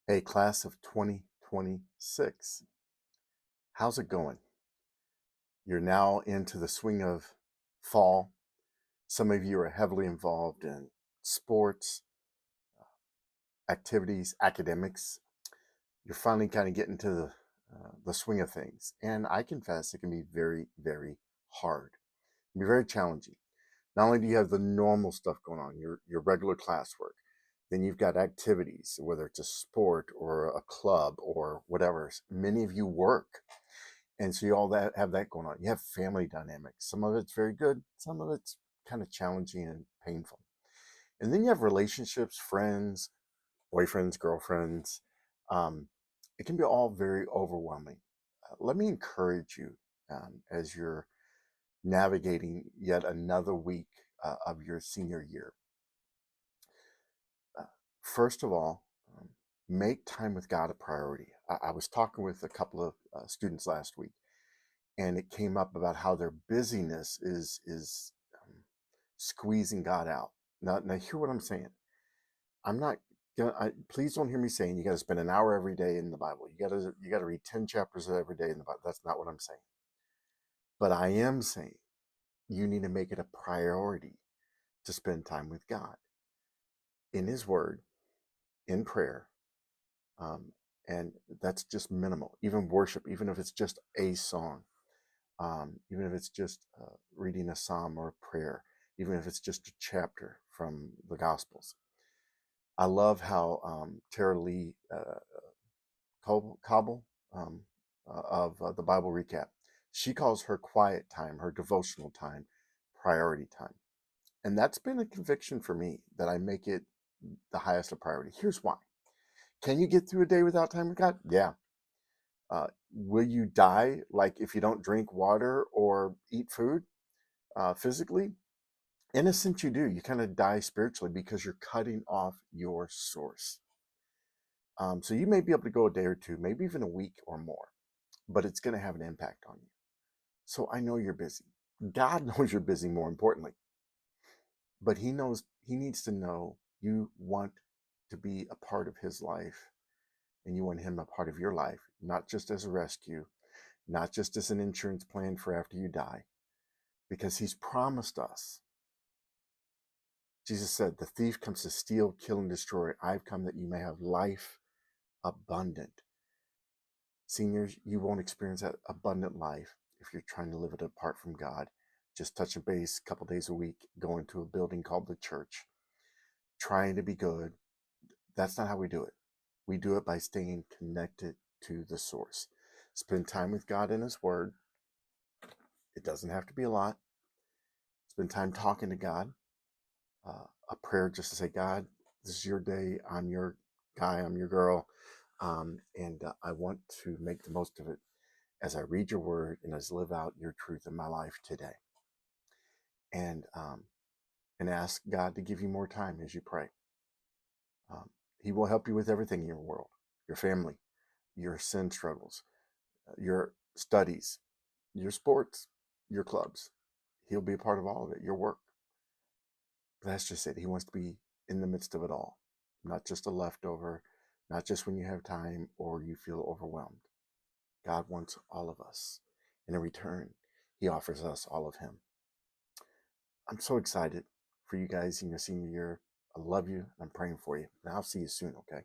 Hey, class of 2026, how's it going? You're now into the swing of fall. Some of you are heavily involved in sports, activities, academics. You're finally kind of getting to the swing of things. And I confess it can be very, very hard. It can be very challenging. Not only do you have the normal stuff going on, your regular classwork, then you've got activities, whether it's a sport or a club or whatever. Many of you work. And so you all that have that going on. You have family dynamics. Some of it's very good, some of it's kind of challenging and painful. And then you have relationships, friends, boyfriends, girlfriends. Um, it can be all very overwhelming. Let me encourage you as you're navigating yet another week of your senior year. Uh, First of all, make time with God a priority. I was talking with a couple of students last week, and it came up about how their busyness is squeezing God out. Now, hear what I'm saying. I'm not gonna. Please don't hear me saying you got to spend an hour every day in the Bible. You got to read 10 chapters every day in the Bible. That's not what I'm saying. But I am saying you need to make it a priority to spend time with God in His Word, in prayer, um, and that's just minimal. Even worship, even if it's just a song, even if it's just reading a psalm or a prayer, even if it's just a chapter from the Gospels. I love how Tara Lee Cobble of the Bible Recap, she calls her quiet time, her devotional time, priority time. And that's been a conviction for me that I make it the highest of priority. Here's why. Can you get through a day without time with God? Yeah. Will you die like if you don't drink water or eat food physically? In a sense, you do. You kind of die spiritually because you're cutting off your source. So you may be able to go a day or two, maybe even a week or more, but it's going to have an impact on you. So I know you're busy. God knows you're busy, more importantly, but He knows He needs to know you want to be a part of His life and you want Him a part of your life, not just as a rescue, not just as an insurance plan for after you die, because He's promised us. Jesus said, the thief comes to steal, kill, and destroy. I've come that you may have life abundant. Seniors, you won't experience that abundant life if you're trying to live it apart from God. Just touch a base a couple days a week, going to a building called the church, trying to be good. That's not how we do it. We do it by staying connected to the source. Spend time with God in His Word. It doesn't have to be a lot. Spend time talking to God. A prayer just to say, God, this is your day. I'm your guy. I'm your girl. And I want to make the most of it as I read your word and as I live out your truth in my life today. And ask God to give you more time as you pray. He will help you with everything in your world, your family, your sin struggles, your studies, your sports, your clubs. He'll be a part of all of it, your work. But that's just it. He wants to be in the midst of it all, not just a leftover, not just when you have time or you feel overwhelmed. God wants all of us. And in return, He offers us all of Him. I'm so excited for you guys in your senior year. I love you. I'm praying for you. And I'll see you soon, okay?